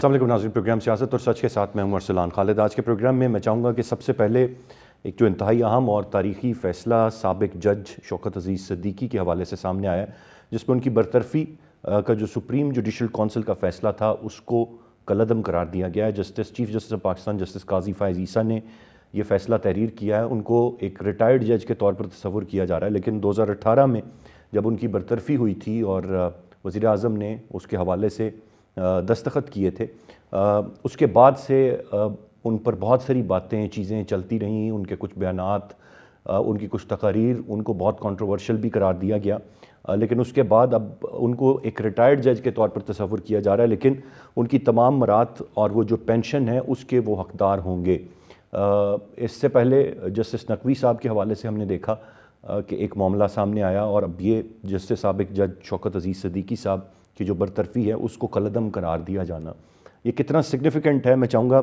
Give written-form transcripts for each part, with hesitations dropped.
السلام علیکم ناظرین، پروگرام سیاست اور سچ کے ساتھ میں ہوں ارسلان خالد۔ آج کے پروگرام میں چاہوں گا کہ سب سے پہلے ایک جو انتہائی اہم اور تاریخی فیصلہ سابق جج شوکت عزیز صدیقی کے حوالے سے سامنے آیا ہے، جس میں ان کی برطرفی کا جو سپریم جوڈیشل کونسل کا فیصلہ تھا اس کو کالعدم قرار دیا گیا ہے۔ Chief justice of Pakistan justice قاضی فائز عیسیٰ نے یہ فیصلہ تحریر کیا ہے۔ ان کو ایک ریٹائرڈ جج کے طور پر تصور کیا جا رہا ہے، لیکن 2018 میں جب ان کی برطرفی ہوئی تھی اور وزیر اعظم نے اس کے حوالے سے دستخط کیے تھے، اس کے بعد سے ان پر بہت ساری باتیں چیزیں چلتی رہیں۔ ان کے کچھ بیانات، ان کی کچھ تقاریر ان کو بہت کنٹروورشل بھی قرار دیا گیا، لیکن اس کے بعد اب ان کو ایک ریٹائرڈ جج کے طور پر تصور کیا جا رہا ہے، لیکن ان کی تمام مراد اور وہ جو پینشن ہے اس کے وہ حقدار ہوں گے۔ اس سے پہلے جسٹس نقوی صاحب کے حوالے سے ہم نے دیکھا کہ ایک معاملہ سامنے آیا، اور اب یہ جسٹس سابق جج شوکت عزیز صدیقی صاحب کی جو برطرفی ہے اس کو کالعدم قرار دیا جانا، یہ کتنا سگنیفیکنٹ ہے۔ میں چاہوں گا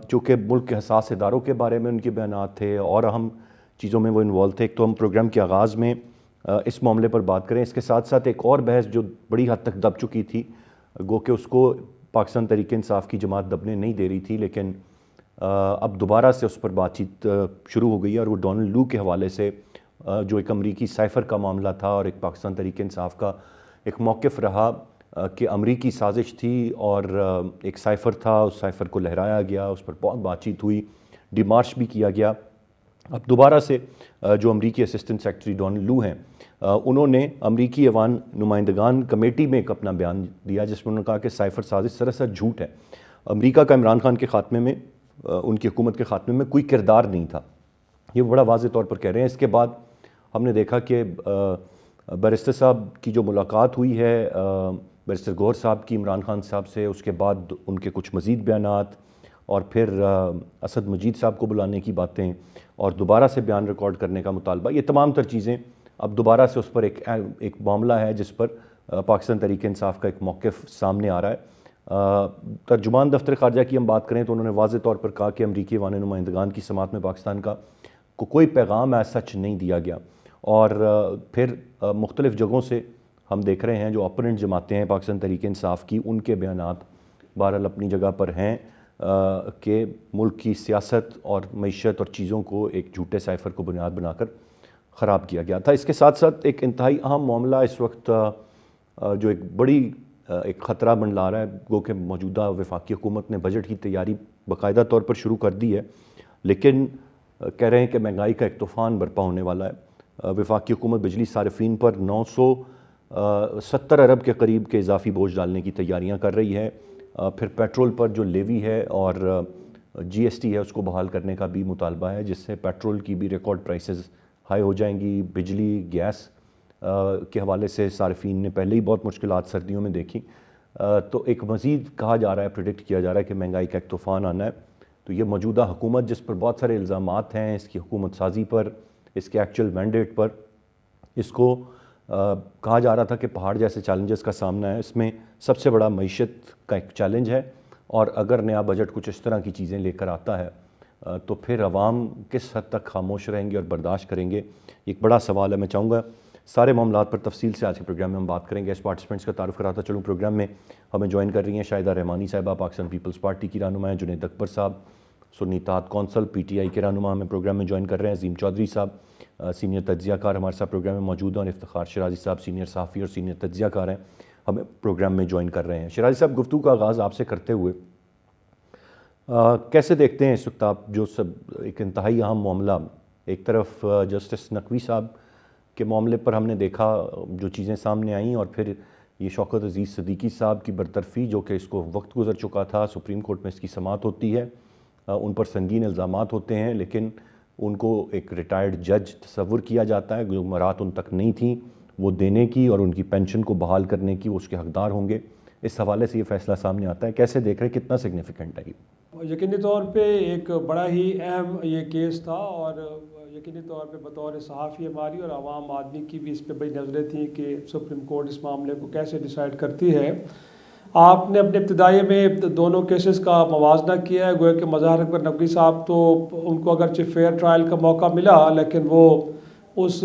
چونکہ ملک کے حساس اداروں کے بارے میں ان کے بیانات تھے اور اہم چیزوں میں وہ انوالو تھے، تو ہم پروگرام کے آغاز میں اس معاملے پر بات کریں۔ اس کے ساتھ ساتھ ایک اور بحث جو بڑی حد تک دب چکی تھی، گو کہ اس کو پاکستان تحریک انصاف کی جماعت دبنے نہیں دے رہی تھی، لیکن اب دوبارہ سے اس پر بات چیت شروع ہو گئی ہے، اور وہ ڈونلڈ لو کے حوالے سے جو ایک امریکی سائفر کا معاملہ تھا اور ایک پاکستان تحریک انصاف کا ایک موقف رہا کہ امریکی سازش تھی اور ایک سائفر تھا، اس سائفر کو لہرایا گیا، اس پر بہت بات چیت ہوئی، ڈیمارش بھی کیا گیا۔ اب دوبارہ سے جو امریکی اسسٹنٹ سیکرٹری ڈونلڈ لو ہیں، انہوں نے امریکی ایوان نمائندگان کمیٹی میں ایک اپنا بیان دیا، جس میں انہوں نے کہا کہ سائفر سازش سراسر جھوٹ ہے۔ امریکہ کا عمران خان کے خاتمے میں، ان کی حکومت کے خاتمے میں کوئی کردار نہیں تھا، یہ بڑا واضح طور پر کہہ رہے ہیں۔ اس کے بعد ہم نے دیکھا کہ بیرسٹر صاحب کی جو ملاقات ہوئی ہے بیرسٹر گوہر صاحب کی عمران خان صاحب سے، اس کے بعد ان کے کچھ مزید بیانات، اور پھر اسد مجید صاحب کو بلانے کی باتیں اور دوبارہ سے بیان ریکارڈ کرنے کا مطالبہ، یہ تمام تر چیزیں اب دوبارہ سے اس پر ایک معاملہ ہے جس پر پاکستان تحریک انصاف کا ایک موقف سامنے آ رہا ہے۔ ترجمان دفتر خارجہ کی ہم بات کریں تو انہوں نے واضح طور پر کہا کہ امریکی ایوان نمائندگان کی سماعت میں پاکستان کا کوئی پیغام ایز سچ نہیں دیا گیا، اور پھر مختلف جگہوں سے ہم دیکھ رہے ہیں جو اپوننٹ جماعتیں ہیں پاکستان تحریک انصاف کی، ان کے بیانات بہرحال اپنی جگہ پر ہیں کہ ملک کی سیاست اور معیشت اور چیزوں کو ایک جھوٹے سائفر کو بنیاد بنا کر خراب کیا گیا تھا۔ اس کے ساتھ ساتھ ایک انتہائی اہم معاملہ اس وقت جو ایک بڑی ایک خطرہ منڈلا رہا ہے، گو کہ موجودہ وفاقی حکومت نے بجٹ کی تیاری باقاعدہ طور پر شروع کر دی ہے، لیکن کہہ رہے ہیں کہ مہنگائی کا ایک طوفان برپا ہونے والا ہے۔ وفاقی حکومت بجلی صارفین پر 970 ارب کے قریب کے اضافی بوجھ ڈالنے کی تیاریاں کر رہی ہے۔ پھر پیٹرول پر جو لیوی ہے اور جی ایس ٹی ہے اس کو بحال کرنے کا بھی مطالبہ ہے، جس سے پیٹرول کی بھی ریکارڈ پرائسز ہائی ہو جائیں گی۔ بجلی گیس کے حوالے سے صارفین نے پہلے ہی بہت مشکلات سردیوں میں دیکھی، تو ایک مزید کہا جا رہا ہے، پریڈکٹ کیا جا رہا ہے کہ مہنگائی کا ایک طوفان آنا ہے۔ تو یہ موجودہ حکومت جس پر بہت سارے الزامات ہیں اس کی حکومت سازی پر، اس کے ایکچوئل مینڈیٹ پر، اس کو کہا جا رہا تھا کہ پہاڑ جیسے چیلنجز کا سامنا ہے، اس میں سب سے بڑا معیشت کا ایک چیلنج ہے، اور اگر نیا بجٹ کچھ اس طرح کی چیزیں لے کر آتا ہے تو پھر عوام کس حد تک خاموش رہیں گے اور برداشت کریں گے، ایک بڑا سوال ہے۔ میں چاہوں گا سارے معاملات پر تفصیل سے آج کے پروگرام میں ہم بات کریں گے۔ اس پارٹیسپینٹس کا تعارف کراتا چلوں، پروگرام میں ہمیں جوائن کر رہی ہیں شاہدہ رحمانی صاحبہ، پاکستان پیپلز پارٹی کی رہنما ہیں، جنید اکبر صاحب سنی اتحاد کونسل پی ٹی آئی کے رہنما ہمیں پروگرام میں جوائن کر رہے ہیں، عظیم چودھری صاحب سینئر تجزیہ کار ہمارے ساتھ پروگرام میں موجود ہیں، اور افتخار شرازی صاحب سینئر صحافی اور سینئر تجزیہ کار ہیں، ہمیں پروگرام میں جوائن کر رہے ہیں۔ شرازی صاحب، گفتگو کا آغاز آپ سے کرتے ہوئے کیسے دیکھتے ہیں اس وقت آپ جو ایک انتہائی اہم معاملہ، ایک طرف جسٹس نقوی صاحب کے معاملے پر ہم نے دیکھا جو چیزیں سامنے آئیں، اور پھر یہ شوکت عزیز صدیقی صاحب کی برطرفی جو کہ اس کو وقت گزر چکا تھا، سپریم کورٹ میں اس کی سماعت ہوتی ہے، ان پر سنگین الزامات ہوتے ہیں، لیکن ان کو ایک ریٹائرڈ جج تصور کیا جاتا ہے، جو مراد ان تک نہیں تھیں وہ دینے کی اور ان کی پینشن کو بحال کرنے کی، وہ اس کے حقدار ہوں گے۔ اس حوالے سے یہ فیصلہ سامنے آتا ہے، کیسے دیکھ رہے ہیں، کتنا سگنیفیکنٹ ہے یہ؟ یقینی طور پہ ایک بڑا ہی اہم یہ کیس تھا، اور یقینی طور پہ بطور صحافی ہماری اور عوام آدمی کی بھی اس پہ بڑی نظریں تھیں کہ سپریم کورٹ اس معاملے کو کیسے ڈیسائیڈ کرتی ہے۔ آپ نے اپنے ابتدائی میں دونوں کیسز کا موازنہ کیا ہے، گویا کہ مظاہر اکبر نقوی صاحب تو ان کو اگرچہ فیئر ٹرائل کا موقع ملا، لیکن وہ اس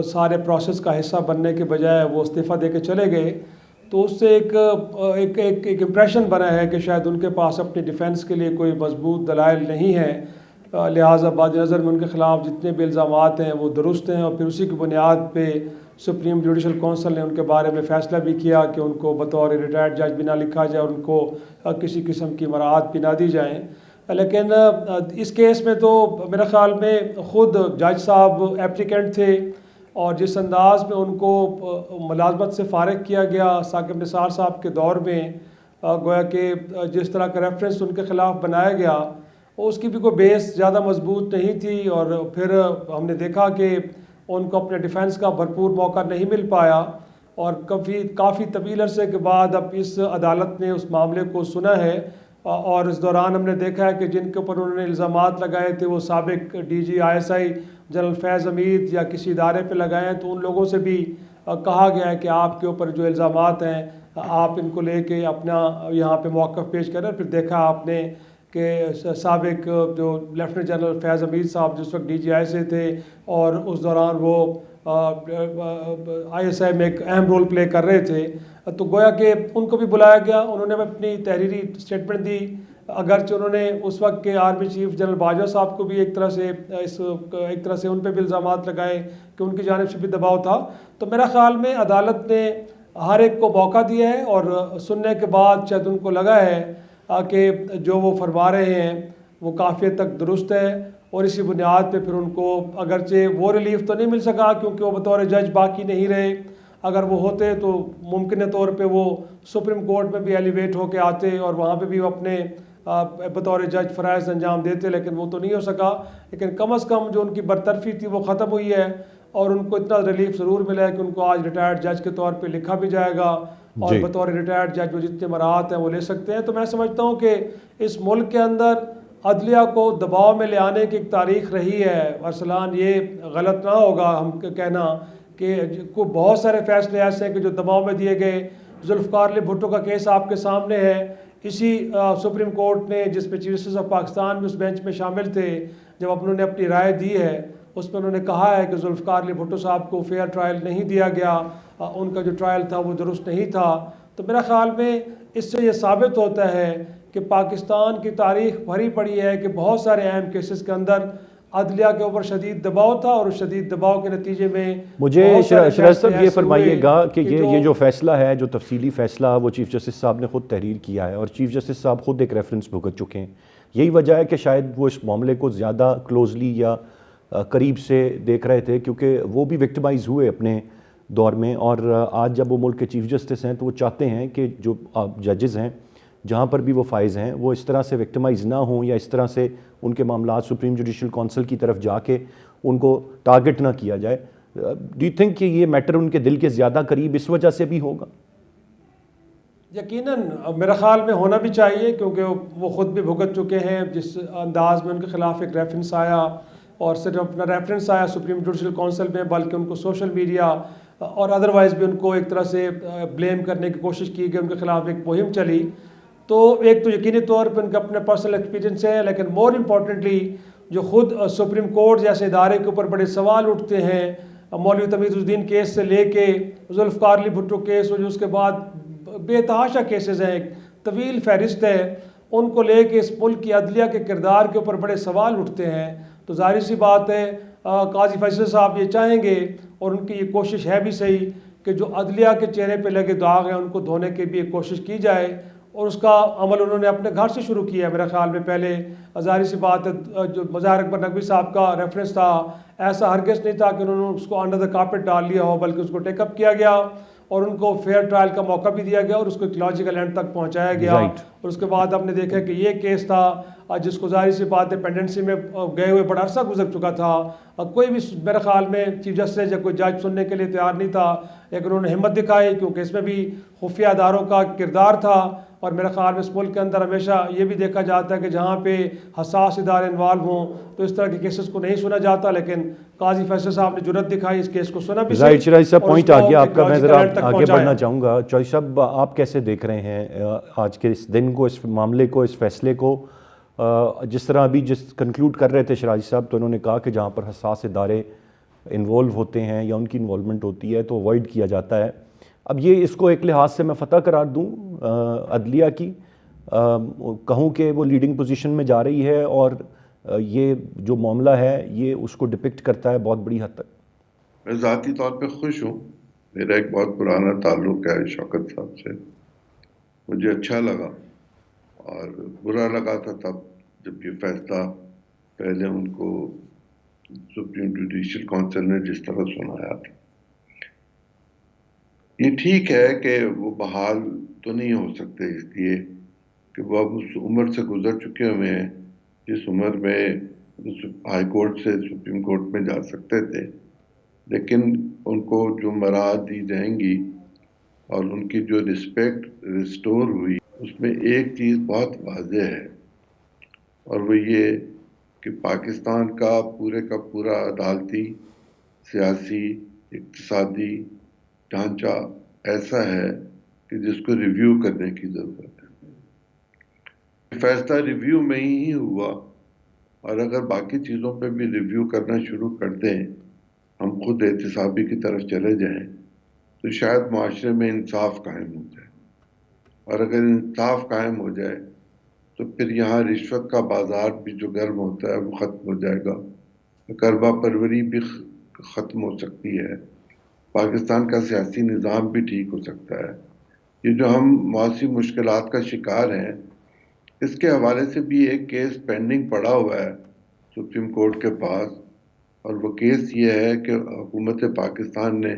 سارے پروسیس کا حصہ بننے کے بجائے وہ استعفیٰ دے کے چلے گئے، تو اس سے ایک امپریشن بنا ہے کہ شاید ان کے پاس اپنی ڈیفنس کے لیے کوئی مضبوط دلائل نہیں ہے، لہٰذا بعد نظر میں ان کے خلاف جتنے بھی الزامات ہیں وہ درست ہیں، اور پھر اسی کی بنیاد پہ سپریم جوڈیشل کونسل نے ان کے بارے میں فیصلہ بھی کیا کہ ان کو بطور ریٹائرڈ جج بھی نہ لکھا جائے اور ان کو کسی قسم کی مراعات بھی نہ دی جائیں۔ لیکن اس کیس میں تو میرے خیال میں خود جج صاحب ایپلیکینٹ تھے، اور جس انداز میں ان کو ملازمت سے فارغ کیا گیا ثاقب نثار صاحب کے دور میں، گویا کہ جس طرح کا ریفرنس ان کے خلاف بنایا گیا اس کی بھی کوئی بیس زیادہ مضبوط نہیں تھی، اور پھر ہم نے دیکھا کہ ان کو اپنے ڈیفنس کا بھرپور موقع نہیں مل پایا، اور کافی طویل عرصے کے بعد اب اس عدالت نے اس معاملے کو سنا ہے، اور اس دوران ہم نے دیکھا ہے کہ جن کے اوپر انہوں نے الزامات لگائے تھے وہ سابق ڈی جی ISI جنرل فیض حمید یا کسی ادارے پہ لگائے ہیں، تو ان لوگوں سے بھی کہا گیا ہے کہ آپ کے اوپر جو الزامات ہیں آپ ان کو لے کے اپنا یہاں پہ موقف پیش کریں۔ پھر دیکھا آپ نے کہ سابق جو لیفٹیننٹ جنرل فیض حمید صاحب جس وقت DGI سے تھے، اور اس دوران وہ ISI میں ایک اہم رول پلے کر رہے تھے، تو گویا کہ ان کو بھی بلایا گیا، انہوں نے اپنی تحریری اسٹیٹمنٹ دی، اگرچہ انہوں نے اس وقت کے آرمی چیف جنرل باجوہ صاحب کو بھی ایک طرح سے ان پہ بھی الزامات لگائے کہ ان کی جانب سے بھی دباؤ تھا۔ تو میرا خیال میں عدالت نے ہر ایک کو موقع دیا ہے، اور سننے کے بعد شاید ان کو لگا ہے کہ جو وہ فرما رہے ہیں وہ کافی حد تک درست ہے، اور اسی بنیاد پہ پھر ان کو اگرچہ وہ ریلیف تو نہیں مل سکا کیونکہ وہ بطور جج باقی نہیں رہے، اگر وہ ہوتے تو ممکنہ طور پہ وہ سپریم کورٹ میں بھی ایلیویٹ ہو کے آتے اور وہاں پہ بھی وہ اپنے بطور جج فرائض انجام دیتے، لیکن وہ تو نہیں ہو سکا۔ لیکن کم از کم جو ان کی برطرفی تھی وہ ختم ہوئی ہے، اور ان کو اتنا ریلیف ضرور ملا ہے کہ ان کو آج ریٹائرڈ جج کے طور پہ لکھا بھی جائے گا، اور بطور ریٹائرڈ جج وہ جتنے مراعات ہیں وہ لے سکتے ہیں۔ تو میں سمجھتا ہوں کہ اس ملک کے اندر عدلیہ کو دباؤ میں لے آنے کی ایک تاریخ رہی ہے۔ ارسلان، یہ غلط نہ ہوگا ہم کہنا کہ بہت سارے فیصلے ایسے ہیں کہ جو دباؤ میں دیے گئے۔ ذوالفقار علی بھٹو کا کیس آپ کے سامنے ہے، اسی سپریم کورٹ نے جس پہ چیف جسٹس آف پاکستان بھی اس بینچ میں شامل تھے، جب انہوں نے اپنی رائے دی ہے اس میں انہوں نے کہا ہے کہ ذوالفقار علی بھٹو صاحب کو فیئر ٹرائل نہیں دیا گیا، ان کا جو ٹرائل تھا وہ درست نہیں تھا۔ تو میرا خیال میں اس سے یہ ثابت ہوتا ہے کہ پاکستان کی تاریخ بھری پڑی ہے کہ بہت سارے اہم کیسز کے اندر عدلیہ کے اوپر شدید دباؤ تھا، اور اس شدید دباؤ کے نتیجے میں مجھے شراز صاحب یہ فرمائیے گا کہ یہ جو فیصلہ ہے، جو تفصیلی فیصلہ وہ چیف جسٹس صاحب نے خود تحریر کیا ہے، اور چیف جسٹس صاحب خود ایک ریفرنس بھگت چکے ہیں، یہی وجہ ہے کہ شاید وہ اس معاملے کو زیادہ کلوزلی یا قریب سے دیکھ رہے تھے، کیونکہ وہ بھی وکٹمائز ہوئے اپنے دور میں، اور آج جب وہ ملک کے چیف جسٹس ہیں تو وہ چاہتے ہیں کہ جو ججز ہیں جہاں پر بھی وہ فائز ہیں وہ اس طرح سے وکٹمائز نہ ہوں، یا اس طرح سے ان کے معاملات سپریم جوڈیشل کونسل کی طرف جا کے ان کو ٹارگٹ نہ کیا جائے۔ ڈو یو تھنک کہ یہ میٹر ان کے دل کے زیادہ قریب اس وجہ سے بھی ہوگا؟ یقیناً میرا خیال میں ہونا بھی چاہیے، کیونکہ وہ خود بھی بھگت چکے ہیں جس انداز میں ان کے خلاف ایک ریفرنس آیا، اور صرف اپنا ریفرنس آیا سپریم جوڈیشل کونسل میں، بلکہ ان کو سوشل میڈیا اور ادروائز بھی ان کو ایک طرح سے بلیم کرنے کی کوشش کی گئی، ان کے خلاف ایک مہم چلی۔ تو ایک تو یقینی طور پہ ان کا اپنے پرسنل ایکسپیرینس ہے، لیکن مور امپورٹنٹلی جو خود سپریم کورٹ جیسے ادارے کے اوپر بڑے سوال اٹھتے ہیں، مولوی تمیز الدین کیس سے لے کے ذوالفقار علی بھٹو کیس، اور جو اس کے بعد بے تحاشا کیسز ہیں، ایک طویل فہرست ہے، ان کو لے کے اس ملک کی عدلیہ کے کردار کے اوپر بڑے سوال اٹھتے ہیں۔ تو ظاہر سی بات ہے قاضی فیصل صاحب یہ چاہیں گے، اور ان کی یہ کوشش ہے بھی صحیح، کہ جو عدلیہ کے چہرے پہ لگے داغ ہیں ان کو دھونے کی بھی ایک کوشش کی جائے، اور اس کا عمل انہوں نے اپنے گھر سے شروع کیا ہے میرے خیال میں۔ پہلے ظاہر سی بات ہے جو مظاہر اکبر نقوی صاحب کا ریفرنس تھا، ایسا ہرگز نہیں تھا کہ انہوں نے اس کو انڈر دا کارپٹ ڈال لیا ہو، بلکہ اس کو ٹیک اپ کیا گیا، اور ان کو فیئر ٹرائل کا موقع بھی دیا گیا، اور اس کو ایک لاجیکل اینڈ تک پہنچایا گیا۔ اور اس کے بعد ہم نے دیکھا کہ یہ کیس تھا جس کو ظاہر سی بات ہے پینڈنسی میں گئے ہوئے بڑا عرصہ گزر چکا تھا، کوئی بھی میرے خیال میں چیف جسٹس یا کوئی جج سننے کے لیے تیار نہیں تھا، لیکن انہوں نے ہمت دکھائی، کیونکہ اس میں بھی خفیہ اداروں کا کردار تھا۔ اور میرے خیال میں اس ملک کے اندر ہمیشہ یہ بھی دیکھا جاتا ہے کہ جہاں پہ حساس ادارے انوالو ہوں تو اس طرح کے کیسز کو نہیں سنا جاتا، لیکن قاضی فیصل صاحب نے جرأت دکھائی، اس کیس کو سنا بھی۔ ظاہر شراز صاحب پوائنٹ آ گیا آپ کا، میں ذرا آگے بڑھنا چاہوں گا۔ چوہدری صاحب آپ کیسے دیکھ رہے ہیں آج کے اس دن کو، اس معاملے کو، اس فیصلے کو؟ جس طرح ابھی کنکلوڈ کر رہے تھے شراز صاحب، تو انہوں نے کہا کہ جہاں پر حساس ادارے انوالو ہوتے ہیں یا ان کی انوالومنٹ ہوتی ہے تو اوائڈ کیا جاتا ہے۔ اب یہ اس کو ایک لحاظ سے میں فتح قرار دوں عدلیہ کی، کہوں کہ وہ لیڈنگ پوزیشن میں جا رہی ہے، اور یہ جو معاملہ ہے یہ اس کو ڈپکٹ کرتا ہے بہت بڑی حد تک؟ میں ذاتی طور پہ خوش ہوں، میرا ایک بہت پرانا تعلق ہے شوکت صاحب سے، مجھے اچھا لگا، اور برا لگا تھا تب جب یہ فیصلہ پہلے ان کو سپریم جوڈیشل کونسل نے جس طرح سنایا تھا۔ یہ ٹھیک ہے کہ وہ بحال تو نہیں ہو سکتے، اس لیے کہ وہ اب اس عمر سے گزر چکے ہوئے ہیں جس عمر میں ہائی کورٹ سے سپریم کورٹ میں جا سکتے تھے، لیکن ان کو جو مراحت دی جائیں گی اور ان کی جو رسپیکٹ ریسٹور ہوئی، اس میں ایک چیز بہت واضح ہے، اور وہ یہ کہ پاکستان کا پورا عدالتی، سیاسی، اقتصادی ڈھانچہ ایسا ہے کہ جس کو ریویو کرنے کی ضرورت ہے۔ فیصلہ ریویو میں ہی ہوا، اور اگر باقی چیزوں پہ بھی ریویو کرنا شروع کر دیں، ہم خود احتسابی کی طرف چلے جائیں، تو شاید معاشرے میں انصاف قائم ہو جائے، اور اگر انصاف قائم ہو جائے تو پھر یہاں رشوت کا بازار بھی جو گرم ہوتا ہے وہ ختم ہو جائے گا، کربا پروری بھی ختم ہو سکتی ہے، پاکستان کا سیاسی نظام بھی ٹھیک ہو سکتا ہے۔ یہ جو ہم معاشی مشکلات کا شکار ہیں، اس کے حوالے سے بھی ایک کیس پینڈنگ پڑا ہوا ہے سپریم کورٹ کے پاس، اور وہ کیس یہ ہے کہ حکومت پاکستان نے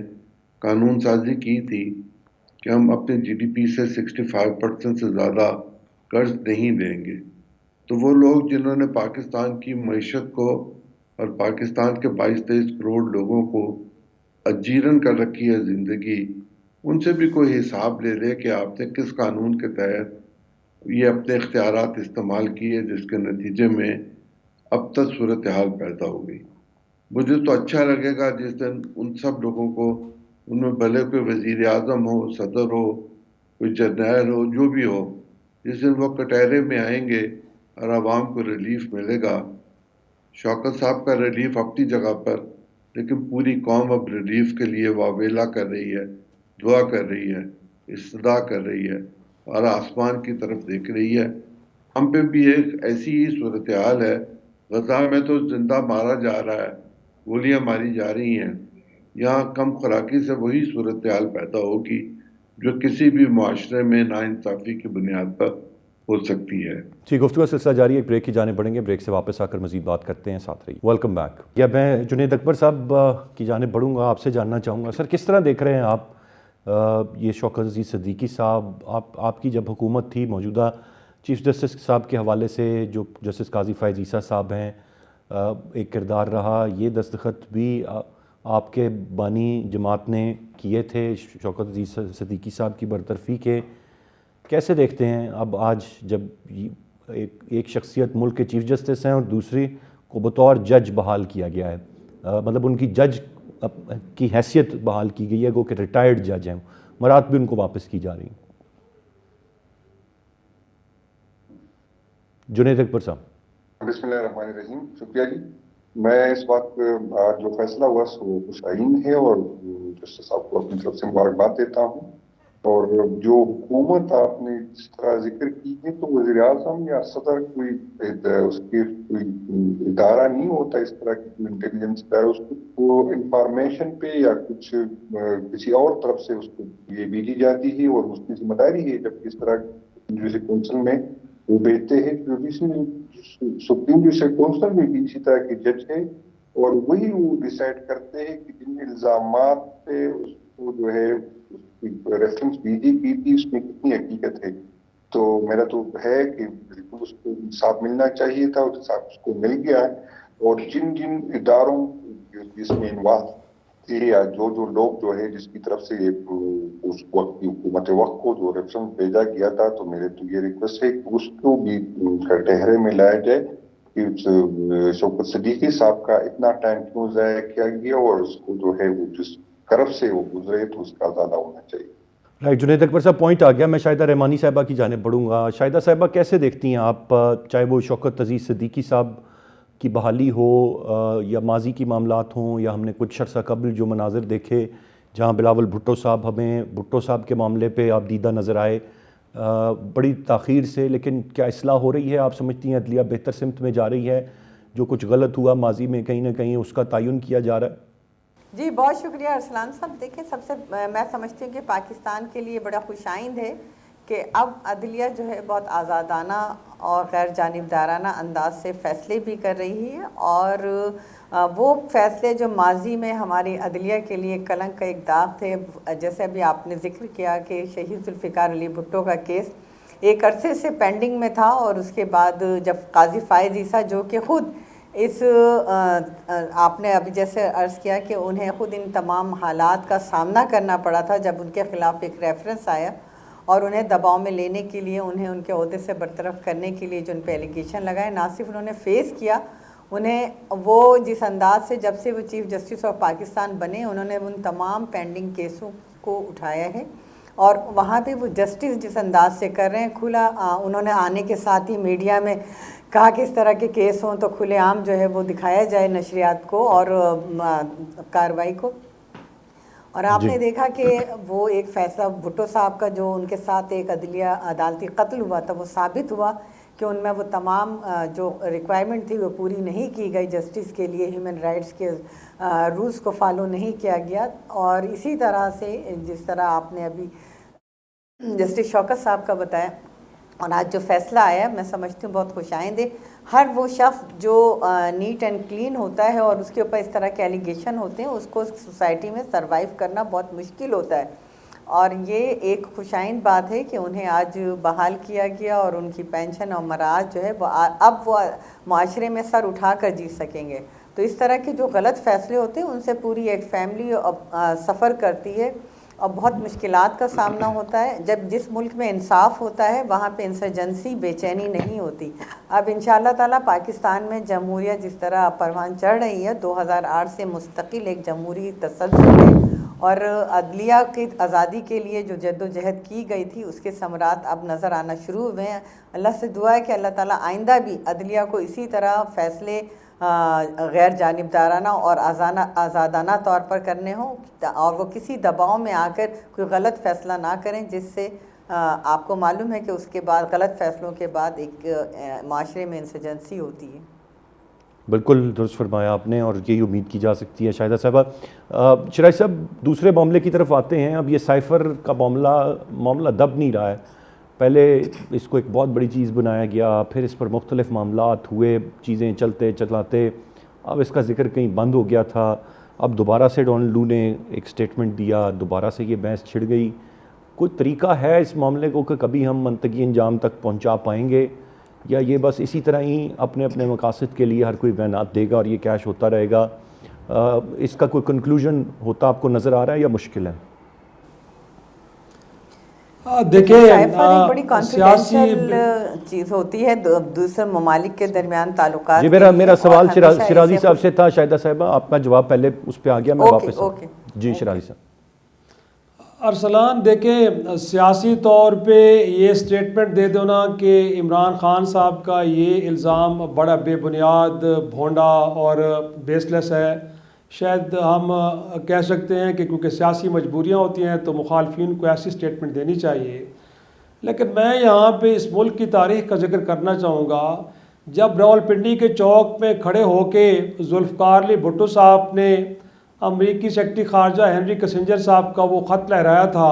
قانون سازی کی تھی کہ ہم اپنے جی ڈی پی سے 65% سے زیادہ قرض نہیں دیں گے، تو وہ لوگ جنہوں نے پاکستان کی معیشت کو اور پاکستان کے 22-23 کروڑ لوگوں کو اجیرن کر رکھی ہے زندگی، ان سے بھی کوئی حساب لے لے کہ آپ نے کس قانون کے تحت یہ اپنے اختیارات استعمال کیے جس کے نتیجے میں اب تک صورتحال پیدا ہو گئی۔ مجھے تو اچھا لگے گا جس دن ان سب لوگوں کو، ان میں بھلے کوئی وزیر اعظم ہو، صدر ہو، کوئی جرنیل ہو، جو بھی ہو، جس دن وہ کٹہرے میں آئیں گے اور عوام کو ریلیف ملے گا۔ شوکت صاحب کا ریلیف اپنی جگہ پر، لیکن پوری قوم اب ریلیف کے لیے واویلا کر رہی ہے، دعا کر رہی ہے، استدعا کر رہی ہے، اور آسمان کی طرف دیکھ رہی ہے۔ ہم پہ بھی ایک ایسی ہی صورتحال ہے، غزہ میں تو زندہ مارا جا رہا ہے، گولیاں ماری جا رہی ہیں، یہاں کم خوراکی سے وہی صورتحال پیدا ہوگی جو کسی بھی معاشرے میں ناانصافی کی بنیاد پر ہو سکتی ہے۔ جی، گفتگو سلسلہ جاری ہے، ایک بریک کی جانے پڑیں گے، بریک سے واپس آ کر مزید بات کرتے ہیں، ساتھ رہیے۔ Welcome back. یا میں جنید اکبر صاحب کی جانب بڑھوں گا، آپ سے جاننا چاہوں گا سر، کس طرح دیکھ رہے ہیں آپ یہ شوکت عزیز صدیقی صاحب، آپ کی جب حکومت تھی، موجودہ چیف جسٹس صاحب کے حوالے سے جو جسٹس قاضی فائز عیسیٰ صاحب ہیں، ایک کردار رہا، یہ دستخط بھی آپ کے بانی جماعت نے کیے تھے شوکت عزیز صدیقی صاحب کی برطرفی کے۔ کیسے دیکھتے ہیں اب آج جب ایک شخصیت ملک کے چیف جسٹس ہیں اور دوسری کو بطور جج بحال کیا گیا ہے، مطلب ان کی جج کی حیثیت بحال کی گئی ہے، گو کہ ریٹائرڈ جج ہیں، مراد بھی ان کو واپس کی جا رہی ہیں؟ جنید اکبر صاحب۔ بسم اللہ الرحمن الرحیم، شکریہ جی۔ میں اس وقت جو فیصلہ ہوا سو خوش آئین ہے، اور جسٹس صاحب کو اپنی طرف سے مبارکباد دیتا ہوں۔ اور جو حکومت آپ نے جس طرح ذکر کی ہے، تو وزیر اعظم یا صدر کوئی اس کے کوئی ادارہ نہیں ہوتا اس طرح کی انٹیلیجنس ادارہ، اس کو انفارمیشن پہ یا کچھ کسی اور طرف سے اس کو یہ بھیجی جاتی ہے، اور اس کی ذمہ داری ہے جب اس طرح جوڈیشل کونسل میں وہ بھیجتے ہیں۔ سپریم جوڈیشل کونسل میں بھی اسی طرح کے جج ہے، اور وہی وہ ڈیسائیڈ کرتے ہیں کہ جن الزامات پہ اس کو جو ہے ریفرنس بھیجی کی تھی اس میں کتنی حقیقت ہے۔ تو میرا تو ہے کہ بالکل اس کو انصاف ملنا چاہیے تھا، اس انصاف اس کو مل گیا ہے، اور جن اداروں جس میں انوالو تھے یا جو لوگ جو ہے جس کی طرف سے اس وقت کی حکومت وقت کو جو ریفرنس بھیجا گیا تھا، تو میرے تو یہ ریکویسٹ ہے کہ اس کو بھی کٹہرے میں لایا جائے کہ شوکت صدیقی صاحب کا اتنا ٹائم کیوں ضائع کیا گیا، اور اس کو جو ہے وہ جس طرف سے وہ گزرے تو اس کا زیادہ ہونا چاہیے۔ رائٹ، جنید اکبر صاحب، پوائنٹ آ گیا۔ میں شاہدہ رحمانی صاحبہ کی جانب بڑھوں گا۔ شاہدہ صاحبہ، کیسے دیکھتی ہیں آپ، چاہے وہ شوکت عزیز صدیقی صاحب کی بحالی ہو یا ماضی کی معاملات ہوں، یا ہم نے کچھ عرصہ قبل جو مناظر دیکھے جہاں بلاول بھٹو صاحب ہمیں بھٹو صاحب کے معاملے پہ آپ دیدہ نظر آئے بڑی تاخیر سے، لیکن کیا اصلاح ہو رہی ہے؟ آپ سمجھتی ہیں عدلیہ بہتر سمت میں جا رہی ہے؟ جو کچھ غلط ہوا ماضی میں کہیں نہ کہیں اس کا تعین کیا جا رہا ہے؟ جی بہت شکریہ ارسلان صاحب. دیکھیں، سب سے میں سمجھتی ہوں کہ پاکستان کے لیے بڑا خوش آئند ہے کہ اب عدلیہ جو ہے بہت آزادانہ اور غیر جانبدارانہ انداز سے فیصلے بھی کر رہی ہے، اور وہ فیصلے جو ماضی میں ہماری عدلیہ کے لیے کلنک کا ایک داغ تھے، جیسے ابھی آپ نے ذکر کیا کہ شہید ذوالفقار علی بھٹو کا کیس ایک عرصے سے پینڈنگ میں تھا، اور اس کے بعد جب قاضی فائز عیسیٰ جو کہ خود اس آپ نے ابھی جیسے عرض کیا کہ انہیں خود ان تمام حالات کا سامنا کرنا پڑا تھا جب ان کے خلاف ایک ریفرنس آیا، اور انہیں دباؤ میں لینے کے لیے، انہیں ان کے عہدے سے برطرف کرنے کے لیے جو ان پہ ایلیگیشن لگائے، نہ صرف انہوں نے فیس کیا، انہیں وہ جس انداز سے جب سے وہ چیف جسٹس آف پاکستان بنے، انہوں نے ان تمام پینڈنگ کیسوں کو اٹھایا ہے، اور وہاں پہ وہ جسٹس جس انداز سے کر رہے ہیں کھلا، انہوں نے آنے کے ساتھ ہی میڈیا میں کہا کہ اس طرح کے کیس ہوں تو کھلے عام جو ہے وہ دکھایا جائے نشریات کو اور کارروائی کو. اور آپ نے دیکھا کہ وہ ایک فیصلہ بھٹو صاحب کا جو ان کے ساتھ ایک عدلیہ عدالتی قتل ہوا تھا، وہ ثابت ہوا کہ ان میں وہ تمام جو ریکوائرمنٹ تھی وہ پوری نہیں کی گئی، جسٹس کے لیے ہیومن رائٹس کے رولز کو فالو نہیں کیا گیا. اور اسی طرح سے جس طرح آپ نے ابھی جسٹس شوکت صاحب کا بتایا، اور آج جو فیصلہ آیا میں سمجھتی ہوں بہت خوش آئند ہے. ہر وہ شخص جو نیٹ اینڈ کلین ہوتا ہے اور اس کے اوپر اس طرح کے ایلیگیشن ہوتے ہیں، اس کو سوسائٹی میں سروائیو کرنا بہت مشکل ہوتا ہے، اور یہ ایک خوش آئند بات ہے کہ انہیں آج بحال کیا گیا، اور ان کی پینشن اور مراعات جو ہے اب وہ معاشرے میں سر اٹھا کر جی سکیں گے. تو اس طرح کے جو غلط فیصلے ہوتے ہیں ان سے پوری ایک فیملی سفر کرتی ہے، اور بہت مشکلات کا سامنا ہوتا ہے. جب جس ملک میں انصاف ہوتا ہے وہاں پہ انسرجنسی بے چینی نہیں ہوتی. اب انشاءاللہ تعالیٰ پاکستان میں جمہوریہ جس طرح پروان چڑھ رہی ہے، 2008 سے مستقل ایک جمہوری تسلسل ہے، اور عدلیہ کی آزادی کے لیے جو جد و جہد کی گئی تھی اس کے ثمرات اب نظر آنا شروع ہوئے ہیں. اللہ سے دعا ہے کہ اللہ تعالیٰ آئندہ بھی عدلیہ کو اسی طرح فیصلے غیر جانبدارانہ اور آزادانہ طور پر کرنے ہوں، اور وہ کسی دباؤ میں آ کر کوئی غلط فیصلہ نہ کریں، جس سے آپ کو معلوم ہے کہ اس کے بعد غلط فیصلوں کے بعد ایک معاشرے میں انسرجنسی ہوتی ہے. بالکل درست فرمایا آپ نے، اور یہی امید کی جا سکتی ہے. شاہدہ صاحبہ، شرائع صاحب دوسرے معاملے کی طرف آتے ہیں. اب یہ سائفر کا معاملہ دب نہیں رہا ہے. پہلے اس کو ایک بہت بڑی چیز بنایا گیا، پھر اس پر مختلف معاملات ہوئے، چیزیں چلاتے اب اس کا ذکر کہیں بند ہو گیا تھا. اب دوبارہ سے ڈونلڈ لو نے ایک سٹیٹمنٹ دیا، دوبارہ سے یہ بحث چھڑ گئی. کوئی طریقہ ہے اس معاملے کو کہ کبھی ہم منطقی انجام تک پہنچا پائیں گے، یا یہ بس اسی طرح ہی اپنے اپنے مقاصد کے لیے ہر کوئی بیانات دے گا اور یہ کیش ہوتا رہے گا؟ اس کا کوئی کنکلوژن ہوتا آپ کو نظر آ رہا ہے یا مشکل ہے؟ دیکھیں، سیاسی چیز ہوتی ہے، دوسرے ممالک کے درمیان تعلقات. جی میرا سوال شرازی صاحب سے تھا. شاہدہ صاحبہ آپ کا جواب پہلے اس پہ آ گیا، میں واپس جی شرازی صاحب. ارسلان، دیکھیں سیاسی طور پہ یہ سٹیٹمنٹ دے دینا کہ عمران خان صاحب کا یہ الزام بڑا بے بنیاد، بھونڈا اور بیس لیس ہے. شاید ہم کہہ سکتے ہیں کہ کیونکہ سیاسی مجبوریاں ہوتی ہیں تو مخالفین کو ایسی سٹیٹمنٹ دینی چاہیے. لیکن میں یہاں پہ اس ملک کی تاریخ کا ذکر کرنا چاہوں گا. جب راولپنڈی کے چوک میں کھڑے ہو کے ذوالفقار علی بھٹو صاحب نے امریکی سیکرٹری خارجہ ہنری کسنجر صاحب کا وہ خط لہرایا تھا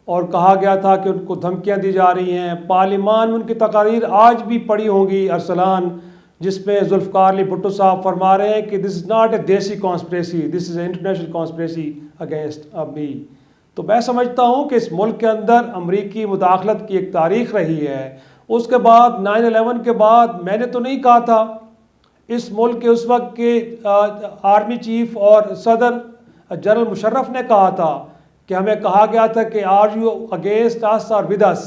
اور کہا گیا تھا کہ ان کو دھمکیاں دی جا رہی ہیں، پارلیمان میں ان کی تقاریر آج بھی پڑھی ہوں گی ارسلان، جس میں ذوالفقار علی بھٹو صاحب فرما رہے ہیں کہ دس از ناٹ اے دیسی کانسپریسی، دس از اے انٹرنیشنل کانسپریسی اگینسٹ می. تو میں سمجھتا ہوں کہ اس ملک کے اندر امریکی مداخلت کی ایک تاریخ رہی ہے. اس کے بعد 9/11 کے بعد میں نے تو نہیں کہا تھا، اس ملک کے اس وقت کے آرمی چیف اور صدر جنرل مشرف نے کہا تھا کہ ہمیں کہا گیا تھا کہ آر یو اگینسٹ اس اور ود اس،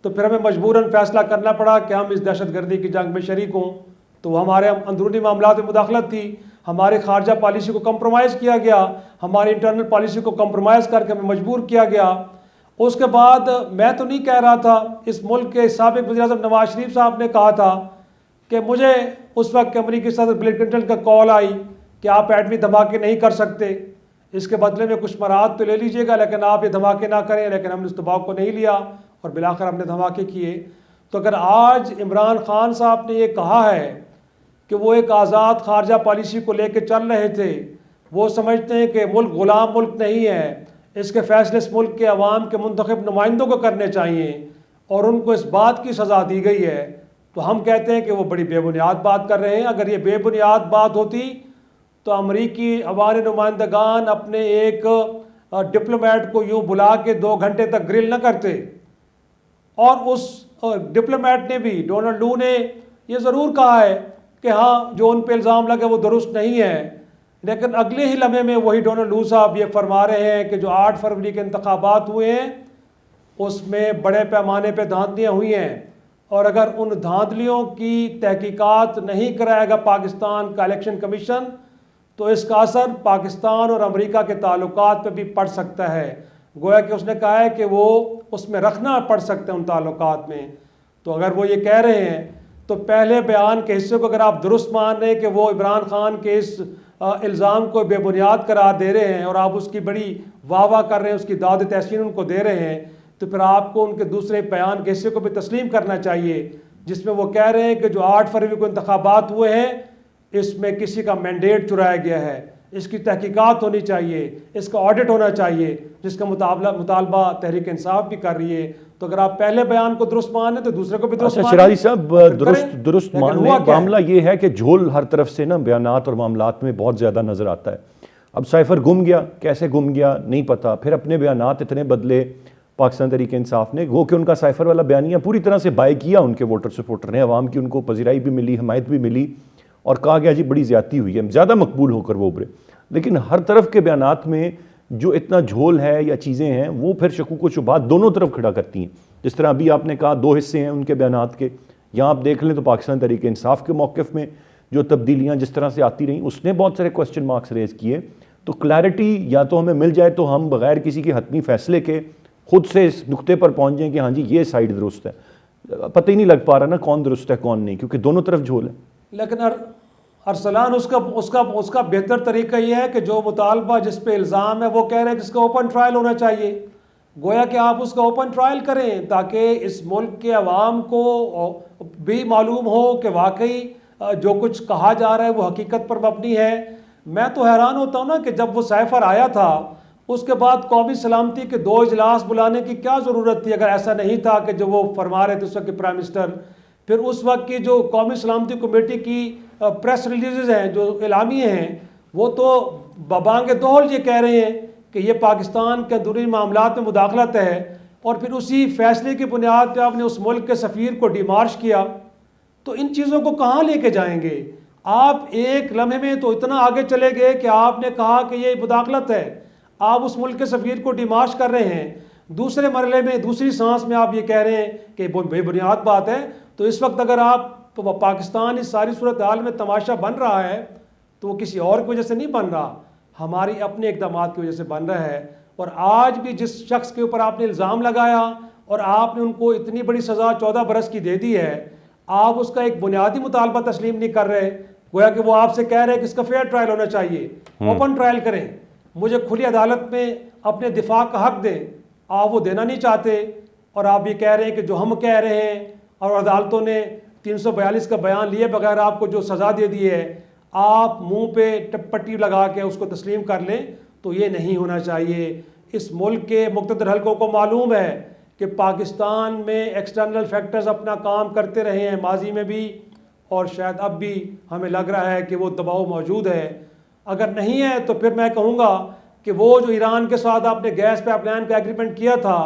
تو پھر ہمیں مجبوراً فیصلہ کرنا پڑا کہ ہم اس دہشت گردی کی جنگ میں شریک ہوں. تو ہمارے اندرونی معاملات میں مداخلت تھی، ہماری خارجہ پالیسی کو کمپرومائز کیا گیا، ہماری انٹرنل پالیسی کو کمپرومائز کر کے ہمیں مجبور کیا گیا. اس کے بعد میں تو نہیں کہہ رہا تھا، اس ملک کے سابق وزیر اعظم نواز شریف صاحب نے کہا تھا کہ مجھے اس وقت امریکی صدر بل کلنٹن کا کال آئی کہ آپ ایٹمی دھماکے نہیں کر سکتے. اس کے بدلے میں کچھ مراد تو لے لیجئے گا لیکن آپ یہ دھماکے نہ کریں. لیکن ہم نے اس دباؤ کو نہیں لیا اور بالآخر ہم نے دھماکے کیے. تو اگر آج عمران خان صاحب نے یہ کہا ہے کہ وہ ایک آزاد خارجہ پالیسی کو لے کے چل رہے تھے, وہ سمجھتے ہیں کہ ملک غلام ملک نہیں ہے, اس کے فیصلے اس ملک کے عوام کے منتخب نمائندوں کو کرنے چاہیے, اور ان کو اس بات کی سزا دی گئی ہے, تو ہم کہتے ہیں کہ وہ بڑی بے بنیاد بات کر رہے ہیں. اگر یہ بے بنیاد بات ہوتی تو امریکی عوام نمائندگان اپنے ایک ڈپلومیٹ کو یوں بلا کے 2 گھنٹے تک گرل نہ کرتے. اور اس ڈپلومیٹ نے بھی, ڈونلڈ لو نے یہ ضرور کہا ہے کہ ہاں جو ان پہ الزام لگے وہ درست نہیں ہے, لیکن اگلے ہی لمحے میں وہی ڈونلڈ لو صاحب یہ فرما رہے ہیں کہ جو 8 فروری کے انتخابات ہوئے ہیں اس میں بڑے پیمانے پہ دھاندلیاں ہوئی ہیں, اور اگر ان دھاندلیوں کی تحقیقات نہیں کرائے گا پاکستان کا الیکشن کمیشن تو اس کا اثر پاکستان اور امریکہ کے تعلقات پہ بھی پڑ سکتا ہے. گویا کہ اس نے کہا ہے کہ وہ اس میں رکھنا پڑ سکتے ہیں ان تعلقات میں. تو اگر وہ یہ کہہ رہے ہیں تو پہلے بیان کے حصے کو اگر آپ درست مان رہے ہیں کہ وہ عمران خان کے اس الزام کو بے بنیاد قرار دے رہے ہیں اور آپ اس کی بڑی واہ واہ کر رہے ہیں, اس کی داد تحسین ان کو دے رہے ہیں, تو پھر آپ کو ان کے دوسرے بیان کے حصے کو بھی تسلیم کرنا چاہیے جس میں وہ کہہ رہے ہیں کہ جو 8 فروری کو انتخابات ہوئے ہیں اس میں کسی کا مینڈیٹ چرایا گیا ہے, اس کی تحقیقات ہونی چاہیے, اس کا آڈٹ ہونا چاہیے, جس کا مطالبہ تحریک انصاف بھی کر رہی ہے. تو اگر آپ پہلے بیان کو درست مانیں تو دوسرے کو بھی درست مانیں. شیرازی صاحب درست مان لیں. معاملہ یہ ہے کہ جھول ہر طرف سے نا بیانات اور معاملات میں بہت زیادہ نظر آتا ہے. اب سائفر گم گیا, کیسے گم گیا نہیں پتا, پھر اپنے بیانات اتنے بدلے پاکستان تحریک انصاف نے, وہ کہ ان کا سائفر والا بیانیہ پوری طرح سے بائی کیا ان کے ووٹر سپورٹر نے, عوام کی ان کو پذیرائی بھی ملی, حمایت بھی ملی, اور کہا گیا جی بڑی زیادتی ہوئی ہے, زیادہ مقبول ہو کر وہ ابھرے. لیکن ہر طرف کے بیانات میں جو اتنا جھول ہے یا چیزیں ہیں وہ پھر شکوک و شبہات دونوں طرف کھڑا کرتی ہیں. جس طرح ابھی آپ نے کہا 2 حصے ہیں ان کے بیانات کے, یہاں آپ دیکھ لیں تو پاکستان تحریک انصاف کے موقف میں جو تبدیلیاں جس طرح سے آتی رہیں اس نے بہت سارے کوسچن مارکس ریز کیے. تو کلیئرٹی یا تو ہمیں مل جائے تو ہم بغیر کسی کے حتمی فیصلے کے خود سے اس نقطے پر پہنچ جائیں کہ ہاں جی یہ سائڈ درست ہے. پتہ ہی نہیں لگ پا رہا نا کون درست ہے کون نہیں, کیونکہ دونوں طرف جھول ہے. لیکن ارسلان اس کا بہتر طریقہ یہ ہے کہ جو مطالبہ جس پہ الزام ہے وہ کہہ رہے ہیں کہ اس کا اوپن ٹرائل ہونا چاہیے. گویا کہ آپ اس کا اوپن ٹرائل کریں تاکہ اس ملک کے عوام کو بھی معلوم ہو کہ واقعی جو کچھ کہا جا رہا ہے وہ حقیقت پر مبنی ہے. میں تو حیران ہوتا ہوں نا کہ جب وہ سائفر آیا تھا اس کے بعد قومی سلامتی کے 2 اجلاس بلانے کی کیا ضرورت تھی, اگر ایسا نہیں تھا کہ جو وہ فرما رہے تھے اس وقت کے پرائم منسٹر. پھر اس وقت کی جو قومی سلامتی کمیٹی کی پریس ریلیزز ہیں, جو اعلامیے ہیں, وہ تو ببانگ دہل یہ کہہ رہے ہیں کہ یہ پاکستان کے اندرونی معاملات میں مداخلت ہے, اور پھر اسی فیصلے کی بنیاد پہ آپ نے اس ملک کے سفیر کو ڈیمارش کیا. تو ان چیزوں کو کہاں لے کے جائیں گے آپ؟ ایک لمحے میں تو اتنا آگے چلے گئے کہ آپ نے کہا کہ یہ مداخلت ہے, آپ اس ملک کے سفیر کو ڈیمارش کر رہے ہیں. دوسرے مرحلے میں دوسری سانس میں آپ یہ کہہ رہے ہیں کہ بے بنیاد بات ہے. تو اس وقت اگر آپ پاکستان اس ساری صورتحال میں تماشا بن رہا ہے تو وہ کسی اور کی وجہ سے نہیں بن رہا, ہماری اپنے اقدامات کی وجہ سے بن رہا ہے. اور آج بھی جس شخص کے اوپر آپ نے الزام لگایا اور آپ نے ان کو اتنی بڑی سزا 14 برس کی دے دی ہے, آپ اس کا ایک بنیادی مطالبہ تسلیم نہیں کر رہے. گویا کہ وہ آپ سے کہہ رہے ہیں کہ اس کا فیئر ٹرائل ہونا چاہیے, اوپن ٹرائل کریں, مجھے کھلی عدالت میں اپنے دفاع کا حق دیں. آپ وہ دینا نہیں چاہتے, اور آپ یہ کہہ رہے ہیں کہ جو ہم کہہ رہے ہیں, اور عدالتوں نے 342 کا بیان لیے بغیر آپ کو جو سزا دے دی ہے آپ منہ پہ پٹی لگا کے اس کو تسلیم کر لیں. تو یہ نہیں ہونا چاہیے. اس ملک کے مقتدر حلقوں کو معلوم ہے کہ پاکستان میں ایکسٹرنل فیکٹرز اپنا کام کرتے رہے ہیں ماضی میں بھی, اور شاید اب بھی ہمیں لگ رہا ہے کہ وہ دباؤ موجود ہے. اگر نہیں ہے تو پھر میں کہوں گا کہ وہ جو ایران کے ساتھ آپ نے گیس پائپ لائن کا ایگریمنٹ کیا تھا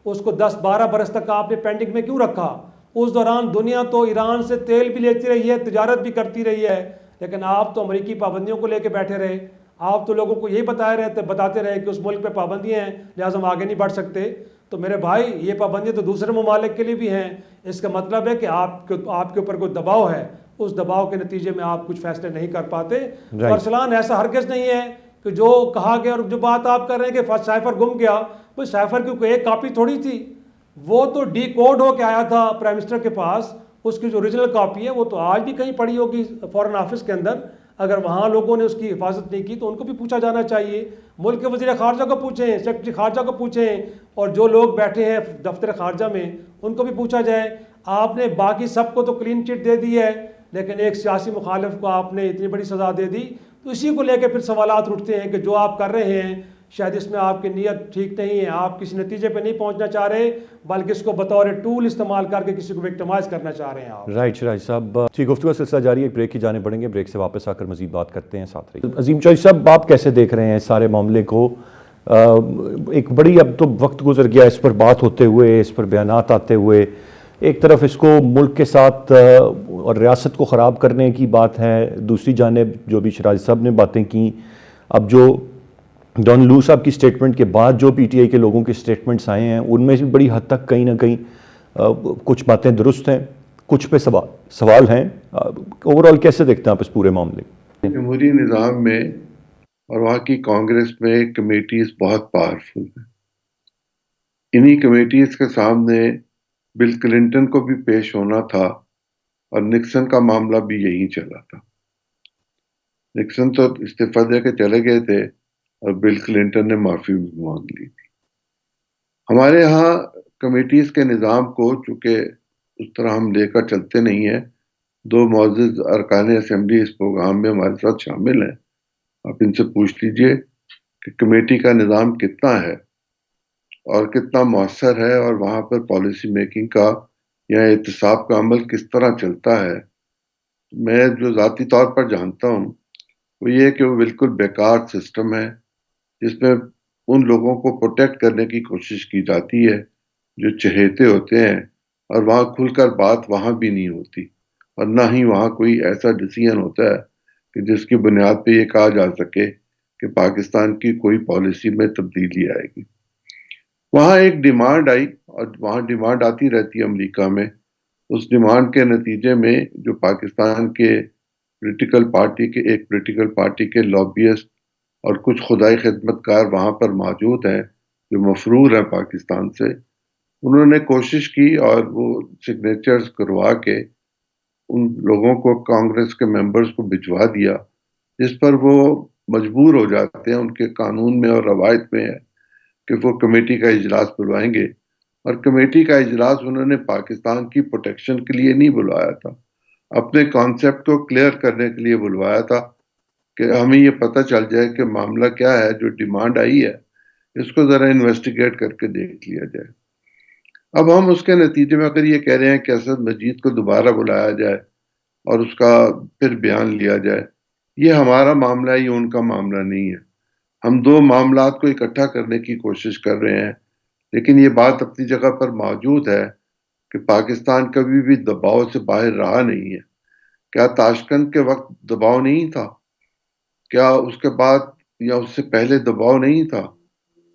اس کو 10-12 برس تک آپ نے پینڈنگ میں کیوں رکھا؟ اس دوران دنیا تو ایران سے تیل بھی لیتی رہی ہے, تجارت بھی کرتی رہی ہے, لیکن آپ تو امریکی پابندیوں کو لے کے بیٹھے رہے. آپ تو لوگوں کو یہی بتاتے رہے کہ اس ملک پہ پابندیاں ہیں لہٰذا ہم آگے نہیں بڑھ سکتے. تو میرے بھائی یہ پابندیاں تو دوسرے ممالک کے لیے بھی ہیں. اس کا مطلب ہے کہ آپ کے اوپر کوئی دباؤ ہے, اس دباؤ کے نتیجے میں آپ کچھ فیصلے نہیں کر پاتے. ارسلان ایسا ہرگز نہیں ہے کہ جو کہا گیا, اور جو بات آپ کر رہے ہیں کہ سائفر گم گیا, وہ سائفر کی کوئی ایک کاپی تھوڑی تھی, وہ تو ڈی کوڈ ہو کے آیا تھا پرائم منسٹر کے پاس. اس کی جو اوریجنل کاپی ہے وہ تو آج بھی کہیں پڑی ہوگی فورن آفس کے اندر. اگر وہاں لوگوں نے اس کی حفاظت نہیں کی تو ان کو بھی پوچھا جانا چاہیے. ملک کے وزیر خارجہ کو پوچھیں, سیکرٹری خارجہ کو پوچھیں, اور جو لوگ بیٹھے ہیں دفتر خارجہ میں ان کو بھی پوچھا جائے. آپ نے باقی سب کو تو کلین چٹ دے دی ہے, لیکن ایک سیاسی مخالف کو آپ نے اتنی بڑی سزا دے دی, تو اسی کو لے کے پھر سوالات اٹھتے ہیں کہ جو آپ کر رہے ہیں شاید اس میں آپ کی نیت ٹھیک نہیں ہے, آپ کسی نتیجے پہ نہیں پہنچنا چاہ رہے, بلکہ اس کو بطور ٹول استعمال کر کے کسی کو وکٹمائز کرنا چاہ رہے ہیں آپ. رائٹ شراج صاحب, ٹھیک, گفتگو کا سلسلہ جاری ہے, ایک بریک کی جانب بڑھیں گے, بریک سے واپس آ کر مزید بات کرتے ہیں, ساتھ رہیے. عظیم چوہدری صاحب, آپ کیسے دیکھ رہے ہیں اس سارے معاملے کو؟ ایک بڑی, اب تو وقت گزر گیا اس پر بات ہوتے ہوئے, اس پر بیانات آتے ہوئے, ایک طرف اس کو ملک کے ساتھ اور ریاست کو خراب کرنے کی بات ہے, دوسری جانب جو بھی شراج صاحب نے باتیں کی, اب جو ڈان لو صاحب کی سٹیٹمنٹ کے بعد جو پی ٹی آئی کے لوگوں کے سٹیٹمنٹس آئے ہیں, ان میں بھی بڑی حد تک کہیں نہ کہیں کچھ باتیں درست ہیں, کچھ پہ سوال ہیں. اوورآل کیسے دیکھتے ہیں آپ اس پورے معاملے کو؟ جمہوری نظام میں اور وہاں کی کانگریس میں کمیٹیز بہت پاورفل ہیں. انہی کمیٹیز کے سامنے بل کلنٹن کو بھی پیش ہونا تھا, اور نکسن کا معاملہ بھی یہی چلا تھا. نکسن تو استعفیٰ دے کے چلے گئے تھے اور بل کلنٹن نے معافی بھی مانگ لی تھی. ہمارے ہاں کمیٹیز کے نظام کو چونکہ اس طرح ہم لے کر چلتے نہیں ہیں. دو معزز ارکان اسمبلی اس پروگرام میں ہمارے ساتھ شامل ہیں, آپ ان سے پوچھ لیجئے کہ کمیٹی کا نظام کتنا ہے اور کتنا مؤثر ہے, اور وہاں پر پالیسی میکنگ کا یا احتساب کا عمل کس طرح چلتا ہے. میں جو ذاتی طور پر جانتا ہوں وہ یہ کہ وہ بالکل بیکار سسٹم ہے, جس میں ان لوگوں کو پروٹیکٹ کرنے کی کوشش کی جاتی ہے جو چہیتے ہوتے ہیں, اور وہاں کھل کر بات وہاں بھی نہیں ہوتی, اور نہ ہی وہاں کوئی ایسا ڈیسیژن ہوتا ہے کہ جس کی بنیاد پہ یہ کہا جا سکے کہ پاکستان کی کوئی پالیسی میں تبدیلی آئے گی. وہاں ایک ڈیمانڈ آئی, اور وہاں ڈیمانڈ آتی رہتی ہے امریکہ میں. اس ڈیمانڈ کے نتیجے میں جو پاکستان کے ایک پولیٹیکل پارٹی کے لابیسٹ اور کچھ خدائی خدمتگار وہاں پر موجود ہیں جو مفرور ہیں پاکستان سے, انہوں نے کوشش کی اور وہ سگنیچرز کروا کے ان لوگوں کو, کانگریس کے ممبرز کو بھجوا دیا, جس پر وہ مجبور ہو جاتے ہیں, ان کے قانون میں اور روایت میں ہے کہ وہ کمیٹی کا اجلاس بلوائیں گے. اور کمیٹی کا اجلاس انہوں نے پاکستان کی پروٹیکشن کے لیے نہیں بلوایا تھا, اپنے کانسیپٹ کو کلیئر کرنے کے لیے بلوایا تھا کہ ہمیں یہ پتہ چل جائے کہ معاملہ کیا ہے, جو ڈیمانڈ آئی ہے اس کو ذرا انویسٹیگیٹ کر کے دیکھ لیا جائے. اب ہم اس کے نتیجے میں اگر یہ کہہ رہے ہیں کہ اسد مجید کو دوبارہ بلایا جائے اور اس کا پھر بیان لیا جائے, یہ ہمارا معاملہ ہے, یہ ان کا معاملہ نہیں ہے. ہم دو معاملات کو اکٹھا کرنے کی کوشش کر رہے ہیں, لیکن یہ بات اپنی جگہ پر موجود ہے کہ پاکستان کبھی بھی دباؤ سے باہر رہا نہیں ہے. کیا تاشکند کے وقت دباؤ نہیں تھا؟ کیا اس کے بعد یا اس سے پہلے دباؤ نہیں تھا؟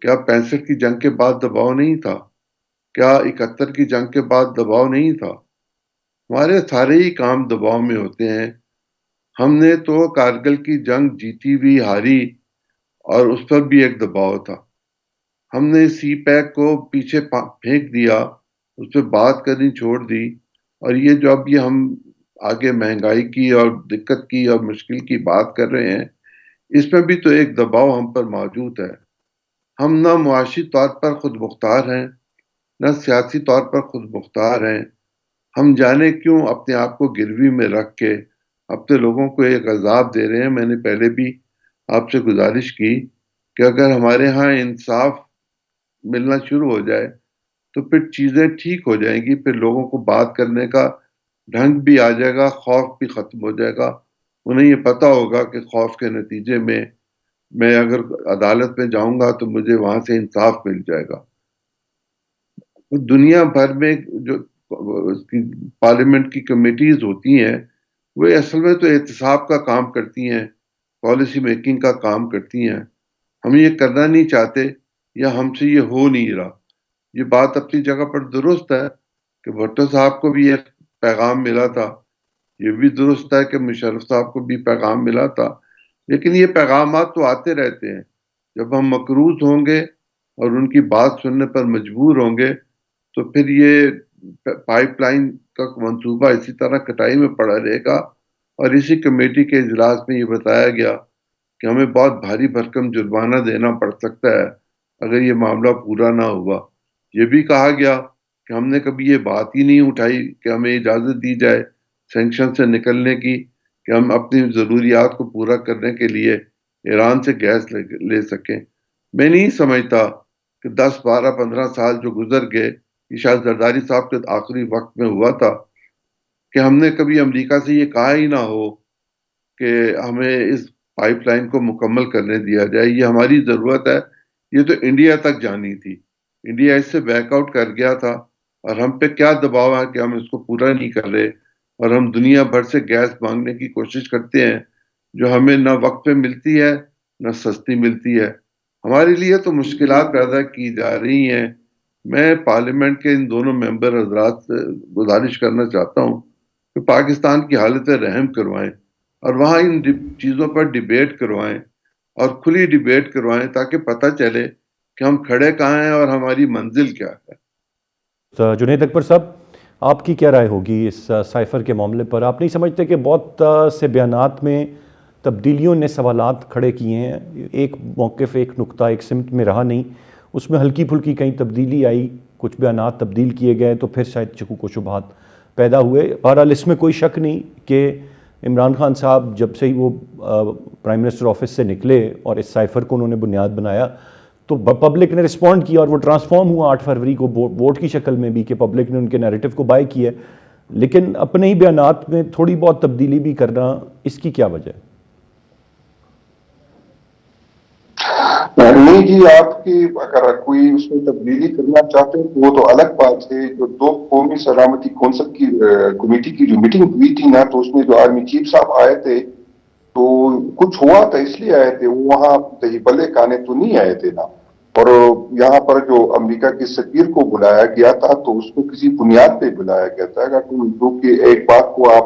کیا 65 کی جنگ کے بعد دباؤ نہیں تھا؟ کیا 71 کی جنگ کے بعد دباؤ نہیں تھا؟ ہمارے سارے ہی کام دباؤ میں ہوتے ہیں. ہم نے تو کارگل کی جنگ جیتی بھی ہاری, اور اس پر بھی ایک دباؤ تھا. ہم نے سی پیک کو پیچھے پھینک دیا, اس پہ بات کرنی چھوڑ دی, اور یہ جو اب یہ ہم آگے مہنگائی کی اور دقت کی اور مشکل کی بات کر رہے ہیں, اس میں بھی تو ایک دباؤ ہم پر موجود ہے. ہم نہ معاشی طور پر خود مختار ہیں, نہ سیاسی طور پر خود مختار ہیں. ہم جانے کیوں اپنے آپ کو گروی میں رکھ کے اپنے لوگوں کو ایک عذاب دے رہے ہیں. میں نے پہلے بھی آپ سے گزارش کی کہ اگر ہمارے ہاں انصاف ملنا شروع ہو جائے تو پھر چیزیں ٹھیک ہو جائیں گی, پھر لوگوں کو بات کرنے کا ڈھنگ بھی آ جائے گا, خوف بھی ختم ہو جائے گا. انہیں یہ پتہ ہوگا کہ خوف کے نتیجے میں اگر عدالت میں جاؤں گا تو مجھے وہاں سے انصاف مل جائے گا. دنیا بھر میں جو پارلیمنٹ کی کمیٹیز ہوتی ہیں وہ اصل میں تو احتساب کا کام کرتی ہیں, پالیسی میکنگ کا کام کرتی ہیں. ہم یہ کرنا نہیں چاہتے یا ہم سے یہ ہو نہیں رہا. یہ بات اپنی جگہ پر درست ہے کہ بھٹو صاحب کو بھی ایک پیغام ملا تھا, یہ بھی درست ہے کہ مشرف صاحب کو بھی پیغام ملا تھا, لیکن یہ پیغامات تو آتے رہتے ہیں. جب ہم مقروض ہوں گے اور ان کی بات سننے پر مجبور ہوں گے تو پھر یہ پائپ لائن کا منصوبہ اسی طرح کٹائی میں پڑا رہے گا, اور اسی کمیٹی کے اجلاس میں یہ بتایا گیا کہ ہمیں بہت بھاری بھرکم جرمانہ دینا پڑ سکتا ہے اگر یہ معاملہ پورا نہ ہوا۔ یہ بھی کہا گیا کہ ہم نے کبھی یہ بات ہی نہیں اٹھائی کہ ہمیں اجازت دی جائے سینکشن سے نکلنے کی، کہ ہم اپنی ضروریات کو پورا کرنے کے لیے ایران سے گیس لے سکیں۔ میں نہیں سمجھتا کہ 10 12 15 سال جو گزر گئے، یہ شاید زرداری صاحب کے آخری وقت میں ہوا تھا، کہ ہم نے کبھی امریکہ سے یہ کہا ہی نہ ہو کہ ہمیں اس پائپ لائن کو مکمل کرنے دیا جائے، یہ ہماری ضرورت ہے۔ یہ تو انڈیا تک جانی تھی، انڈیا اس سے بیک آؤٹ کر گیا تھا، اور ہم پہ کیا دباؤ ہے کہ ہم اس کو پورا نہیں کر رہے، اور ہم دنیا بھر سے گیس مانگنے کی کوشش کرتے ہیں جو ہمیں نہ وقت پہ ملتی ہے نہ سستی ملتی ہے۔ ہمارے لیے تو مشکلات پیدا کی جا رہی ہیں۔ میں پارلیمنٹ کے ان دونوں ممبر حضرات سے گزارش کرنا چاہتا ہوں کہ پاکستان کی حالت رحم کروائیں، اور وہاں ان چیزوں پر ڈیبیٹ کروائیں، اور کھلی ڈیبیٹ کروائیں، تاکہ پتہ چلے کہ ہم کھڑے کہاں ہیں اور ہماری منزل کیا ہے۔ جنید اکبر صاحب، آپ کی کیا رائے ہوگی اس سائفر کے معاملے پر؟ آپ نہیں سمجھتے کہ بہت سے بیانات میں تبدیلیوں نے سوالات کھڑے کیے ہیں؟ ایک موقف، ایک نقطہ ایک سمت میں رہا نہیں، اس میں ہلکی پھلکی کہیں تبدیلی آئی، کچھ بیانات تبدیل کیے گئے تو پھر شاید شکوک و شبہات پیدا ہوئے۔ بہرحال اس میں کوئی شک نہیں کہ عمران خان صاحب جب سے ہی وہ پرائم منسٹر آفس سے نکلے اور اس سائفر کو انہوں نے بنیاد بنایا تو پبلک نے رسپونڈ کیا، اور وہ ٹرانسفارم ہوا 8 فروری کو ووٹ کی شکل میں بھی، کہ پبلک نے ان کے نیریٹو کو بائی کیا۔ لیکن اپنے ہی بیانات میں تھوڑی بہت تبدیلی بھی کرنا، اس کی کیا وجہ ہے؟ نہیں جی، آپ کی اگر کوئی اس میں تبدیلی کرنا چاہتے ہیں تو وہ تو الگ بات ہے۔ جو 2 قومی سلامتی کونسل کی کمیٹی کی جو میٹنگ ہوئی تھی نا، تو اس میں جو آرمی چیف صاحب آئے تھے تو کچھ ہوا تھا اس لیے آئے تھے، وہ وہاں بلے کانے تو نہیں آئے تھے نا۔ اور یہاں پر جو امریکہ کے سفیر کو بلایا گیا تھا تو اس کو کسی بنیاد پہ بلایا گیا تھا، اگر جو کہ ایک بات کو آپ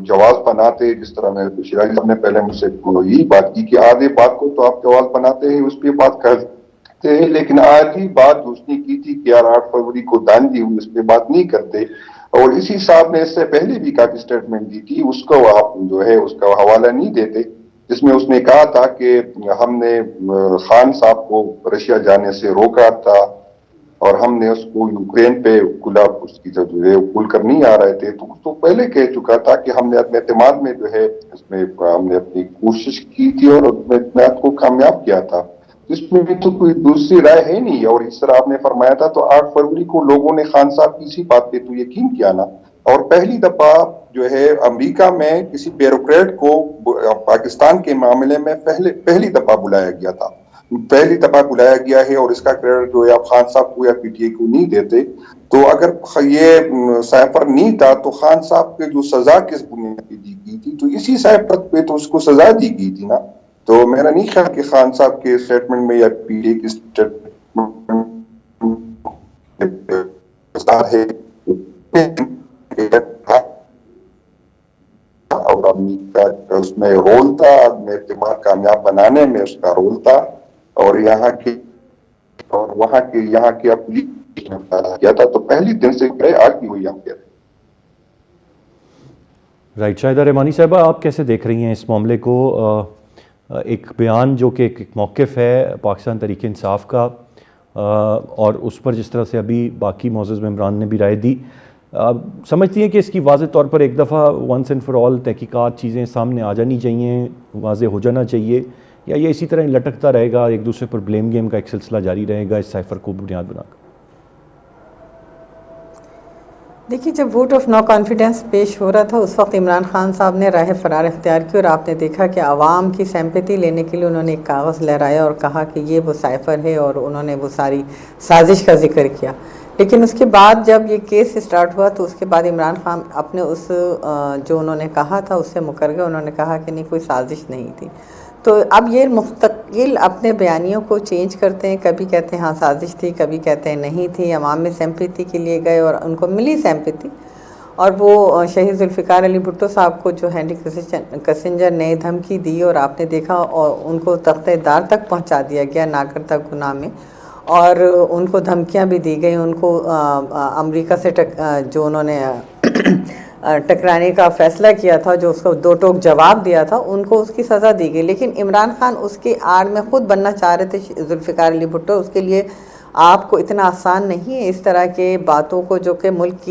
جواز بناتے، جس طرح میں شیراز صاحب نے پہلے مجھ سے یہی بات کی کہ آدھے بات کو تو آپ جواز بناتے ہیں، اس پہ بات کرتے ہیں، لیکن آدھی بات اس نے کی تھی کہ یار 8 فروری کو داندھی ہوئی، اس پہ بات نہیں کرتے۔ اور اسی صاحب نے اس سے پہلے بھی کافی سٹیٹمنٹ دی تھی، اس کو آپ جو ہے اس کا حوالہ نہیں دیتے، جس میں اس نے کہا تھا کہ ہم نے خان صاحب کو رشیا جانے سے روکا تھا، اور ہم نے اس کو یوکرین پہ اس کی جو ہے کھل کر نہیں آ رہے تھے، تو پہلے کہہ چکا تھا کہ ہم نے اپنے اعتماد میں جو ہے اس میں ہم نے اپنی کوشش کی تھی اور اپنے اعتماد کو کامیاب کیا تھا، اس میں بھی تو کوئی دوسری رائے ہے نہیں۔ اور اس طرح آپ نے فرمایا تھا تو 8 فروری کو لوگوں نے خان صاحب کی اسی بات پہ تو یقین کیا نا۔ اور پہلی دفعہ جو ہے امریکہ میں کسی بیوروکریٹ کو پاکستان کے معاملے میں پہلی دفعہ بلایا گیا تھا، پہلی دفعہ بلایا گیا ہے، اور اس کا کریڈٹ جو ہے آپ خان صاحب کو یا پی ٹی اے کو نہیں دیتے۔ تو اگر یہ سائفر نہیں تھا تو خان صاحب کے جو سزا کس بنیاد پہ دی گئی تھی، تو اسی سائفر پہ تو اس کو سزا دی گئی تھی نا۔ تو میرا نہیں خیال کہ خان صاحب کے اسٹیٹمنٹ میں یا پی ٹی اے کی اسٹیٹمنٹ ہے، اور اس میں رول تھا، اعتماد کامیاب بنانے میں اس کا رول تھا، اور یہاں کی اور وہاں کی یہاں کی کیا تھا، تو پہلی دن سے آج بھی ہوئی ہم کہتے ہیں۔ رائٹ، شاہدہ رحمانی صاحبہ، آپ کیسے دیکھ رہی ہیں اس معاملے کو؟ ایک بیان جو کہ ایک موقف ہے پاکستان تحریک انصاف کا، اور اس پر جس طرح سے ابھی باقی معزز ممبران نے بھی رائے دی، سمجھتی ہیں کہ اس کی واضح طور پر ایک دفعہ ونس اینڈ فار آل تحقیقات چیزیں سامنے آ جانی چاہیے، واضح ہو جانا چاہیے، یا یہ اسی طرح لٹکتا رہے گا، ایک دوسرے پر بلیم گیم کا ایک سلسلہ جاری رہے گا اس سائفر کو بنیاد بنا کر؟ دیکھیے، جب ووٹ آف نو کانفیڈنس پیش ہو رہا تھا اس وقت عمران خان صاحب نے راہ فرار اختیار کی، اور آپ نے دیکھا کہ عوام کی سمپیتی لینے کے لیے انہوں نے ایک کاغذ لہرایا اور کہا کہ یہ وہ سائفر ہے، اور انہوں نے وہ ساری سازش کا ذکر کیا۔ لیکن اس کے بعد جب یہ کیس سٹارٹ ہوا تو اس کے بعد عمران خان اپنے اس جو انہوں نے کہا تھا اس سے مکر گئے، انہوں نے کہا کہ نہیں، کوئی سازش نہیں تھی۔ تو اب یہ مستقل اپنے بیانیوں کو چینج کرتے ہیں، کبھی کہتے ہیں ہاں سازش تھی، کبھی کہتے ہیں نہیں تھی، عوام میں سمپیتی کے لیے گئے اور ان کو ملی سمپیتی، اور وہ شہید ذوالفقار علی بھٹو صاحب کو جو ہینری کسنجر نے دھمکی دی، اور آپ نے دیکھا اور ان کو تختِ دار تک پہنچا دیا گیا ناکردہ گناہ میں، اور ان کو دھمکیاں بھی دی گئی، ان کو امریکہ سے جو انہوں نے ٹکرانے کا فیصلہ کیا تھا, جو اس کو دو ٹوک جواب دیا تھا, ان کو اس کی سزا دی گئی. لیکن عمران خان اس کی آڑ میں خود بننا چاہ رہے تھے ذوالفقار علی بھٹو. اس کے لیے آپ کو اتنا آسان نہیں ہے اس طرح کے باتوں کو جو کہ ملک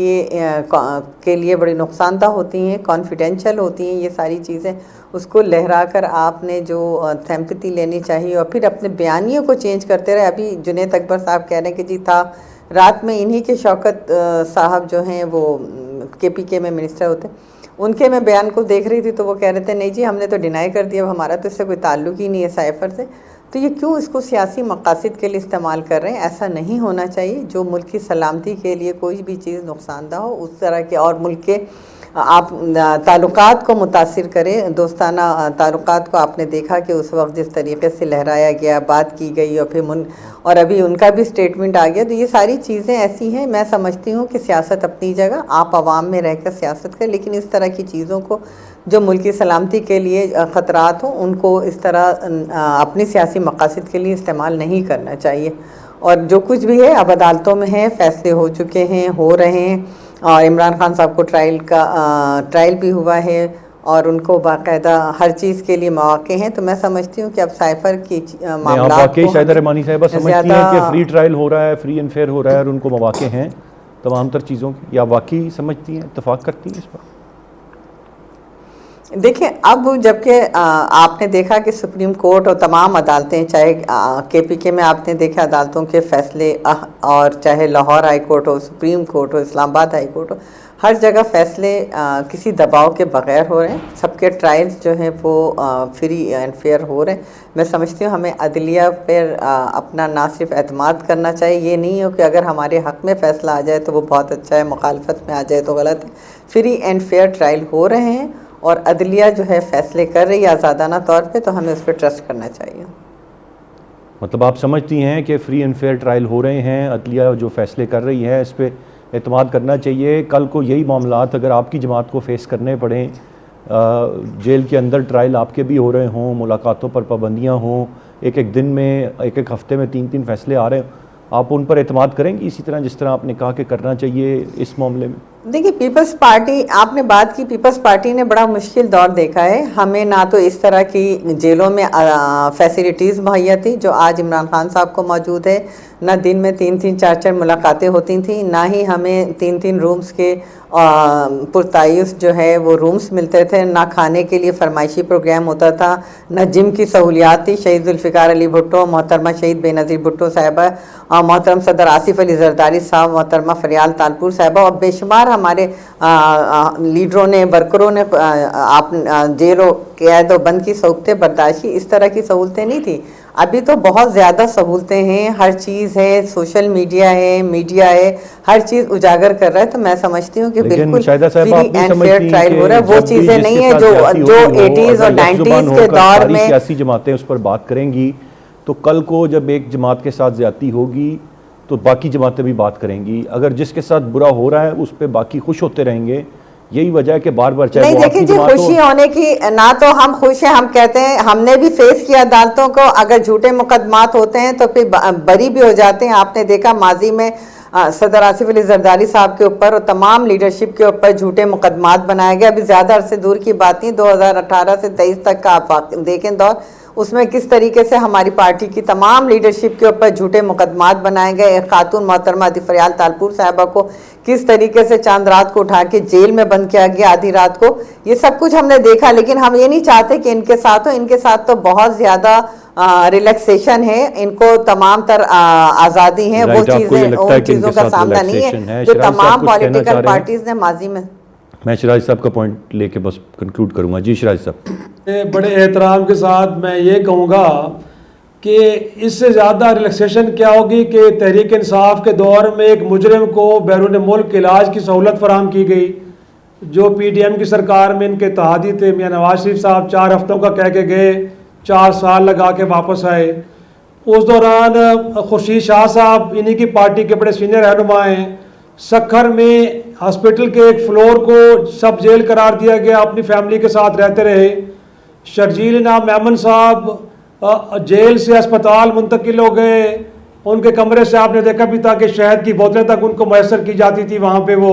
کے لیے بڑی نقصان دہ ہوتی ہیں, کانفیڈینشیل ہوتی ہیں, یہ ساری چیزیں اس کو لہرا کر آپ نے جو سمپتی لینی چاہیے اور پھر اپنے بیانیوں کو چینج کرتے رہے. ابھی جنید اکبر صاحب کہہ رہے ہیں کہ جی تھا رات میں انہی کے شوکت صاحب جو ہیں وہ کے پی کے میں منسٹر ہوتے, ان کے میں بیان کو دیکھ رہی تھی تو وہ کہہ رہے تھے نہیں جی ہم نے تو ڈینائی کر دیا, ہمارا تو اس سے کوئی تعلق ہی نہیں ہے سائفر سے. تو یہ کیوں اس کو سیاسی مقاصد کے لیے استعمال کر رہے ہیں؟ ایسا نہیں ہونا چاہیے. جو ملک کی سلامتی کے لیے کوئی بھی چیز نقصان دہ ہو اس طرح کے اور ملک کے آپ تعلقات کو متاثر کریں, دوستانہ تعلقات کو آپ نے دیکھا کہ اس وقت جس طریقے سے لہرایا گیا, بات کی گئی, اور پھر اور ابھی ان کا بھی اسٹیٹمنٹ آ گیا. تو یہ ساری چیزیں ایسی ہیں, میں سمجھتی ہوں کہ سیاست اپنی جگہ, آپ عوام میں رہ کر سیاست کریں, لیکن اس طرح کی چیزوں کو جو ملک کی سلامتی کے لیے خطرات ہوں ان کو اس طرح اپنی سیاسی مقاصد کے لیے استعمال نہیں کرنا چاہیے. اور جو کچھ بھی ہے اب عدالتوں میں ہے, فیصلے ہو چکے ہیں, ہو رہے ہیں, اور عمران خان صاحب کو ٹرائل بھی ہوا ہے اور ان کو باقاعدہ ہر چیز کے لیے مواقع ہیں. تو میں سمجھتی ہوں کہ اب سائفر کی معاملات کو شاہدہ رحمانی صاحبہ سمجھتی ہیں کہ فری ٹرائل ہو رہا ہے, فری اینڈ فیئر ہو رہا ہے اور ان کو مواقع ہیں تمام تر چیزوں کی, یا واقعی سمجھتی ہیں, اتفاق کرتی ہیں اس پر؟ دیکھیں اب جبکہ آپ نے دیکھا کہ سپریم کورٹ اور تمام عدالتیں, چاہے کے پی کے میں آپ نے دیکھا عدالتوں کے فیصلے, اور چاہے لاہور ہائی کورٹ ہو, سپریم کورٹ ہو, اسلام آباد ہائی کورٹ ہو, ہر جگہ فیصلے کسی دباؤ کے بغیر ہو رہے ہیں. سب کے ٹرائلز جو ہیں وہ فری اینڈ فیئر ہو رہے ہیں. میں سمجھتی ہوں ہمیں عدلیہ پر اپنا نہ صرف اعتماد کرنا چاہیے, یہ نہیں ہو کہ اگر ہمارے حق میں فیصلہ آ جائے تو وہ بہت اچھا ہے, مخالفت میں آ جائے تو غلط ہے. فری اینڈ فیئر ٹرائل ہو رہے ہیں اور عدلیہ جو ہے فیصلے کر رہی ہے آزادانہ طور پہ, تو ہمیں اس پہ ٹرسٹ کرنا چاہیے. مطلب آپ سمجھتی ہیں کہ فری اینڈ فیئر ٹرائل ہو رہے ہیں, عدلیہ جو فیصلے کر رہی ہے اس پہ اعتماد کرنا چاہیے. کل کو یہی معاملات اگر آپ کی جماعت کو فیس کرنے پڑیں, جیل کے اندر ٹرائل آپ کے بھی ہو رہے ہوں, ملاقاتوں پر پابندیاں ہوں, ایک دن میں, ایک ہفتے میں 3 فیصلے آ رہے ہیں, آپ ان پر اعتماد کریں گی اسی طرح جس طرح آپ نے کہا کہ کرنا چاہیے اس معاملے میں؟ دیکھیے پیپلز پارٹی, آپ نے بات کی, پیپلز پارٹی نے بڑا مشکل دور دیکھا ہے. ہمیں نہ تو اس طرح کی جیلوں میں فیسلٹیز مہیا تھی جو آج عمران خان صاحب کو موجود ہے, نہ دن میں 3 4 ملاقاتیں ہوتی تھیں, نہ ہی ہمیں 3 رومز کے پرتعیش جو ہے وہ رومز ملتے تھے, نہ کھانے کے لیے فرمائشی پروگرام ہوتا تھا, نہ جم کی سہولیات تھی. شہید ذوالفقار علی بھٹو, محترمہ شہید بے نظیر بھٹو صاحبہ, محترم صدر آصف علی زرداری صاحب, محترمہ فریال تالپور صاحبہ, اور بے شمار ہمارے لیڈروں نے, ورکروں نے آپ جیل و قید و بند کی سہولتیں برداشت کی. اس طرح کی سہولتیں نہیں تھیں. ابھی تو بہت زیادہ سہولتیں ہیں, ہر چیز ہے, سوشل میڈیا ہے, میڈیا ہے, ہر چیز اجاگر کر رہا ہے. تو میں سمجھتی ہوں کہ بالکل فری اینڈ فیئر ٹرائل ہو رہا ہے. وہ چیزیں نہیں ہیں جو 80s اور 90s کے دور میں. سیاسی جماعتیں اس پر بات کریں گی تو کل کو جب ایک جماعت کے ساتھ زیادتی ہوگی تو باقی جماعتیں بھی بات کریں گی. اگر جس کے ساتھ برا ہو رہا ہے اس پہ باقی خوش ہوتے رہیں گے. یہی وجہ ہے کہ بار بار چاہے نہیں, دیکھیں جی خوشی ہونے کی, نہ تو ہم خوش ہیں, ہم کہتے ہیں ہم نے بھی فیس کیا عدالتوں کو. اگر جھوٹے مقدمات ہوتے ہیں تو پھر بری بھی ہو جاتے ہیں. آپ نے دیکھا ماضی میں صدر آصف علی زرداری صاحب کے اوپر اور تمام لیڈرشپ کے اوپر جھوٹے مقدمات بنائے گئے. ابھی زیادہ عرصے دور کی بات نہیں, 2018 سے 23 تک کا آپ دیکھیں دور, اس میں کس طریقے سے ہماری پارٹی کی تمام لیڈرشپ کے اوپر جھوٹے مقدمات بنائے گئے. ایک خاتون محترمہ فریال تالپور صاحبہ کو کس طریقے سے چاند رات کو اٹھا کے جیل میں بند کیا گیا آدھی رات کو. یہ سب کچھ ہم نے دیکھا, لیکن ہم یہ نہیں چاہتے کہ ان کے ساتھ ہو. ان کے ساتھ تو بہت زیادہ ریلیکسیشن ہے, ان کو تمام تر آزادی ہیں. وہ چیزیں, ان چیزوں کا سامنا نہیں ہے جو تمام پولیٹیکل پارٹیز نے ماضی میں. میں شراج صاحب کا پوائنٹ لے کے بس کنکلوڈ کروں گا. جی شراج صاحب. بڑے احترام کے ساتھ میں یہ کہوں گا کہ اس سے زیادہ ریلیکسیشن کیا ہوگی کہ تحریک انصاف کے دور میں ایک مجرم کو بیرون ملک علاج کی سہولت فراہم کی گئی. جو پی ڈی ایم کی سرکار میں ان کے اتحادی تھے میاں نواز شریف صاحب 4 ہفتوں کا کہہ کے گئے, 4 سال لگا کے واپس آئے. اس دوران خورشید شاہ صاحب انہی کی پارٹی کے بڑے سینئر رہنما ہیں. سکھر میں ہاسپٹل کے ایک فلور کو سب جیل قرار دیا گیا, اپنی فیملی کے ساتھ رہتے رہے. شرجیل انعام میمن صاحب جیل سے اسپتال منتقل ہو گئے. ان کے کمرے سے آپ نے دیکھا بھی تھا کہ شہد کی بوتلیں تک ان کو میسر کی جاتی تھی وہاں پہ. وہ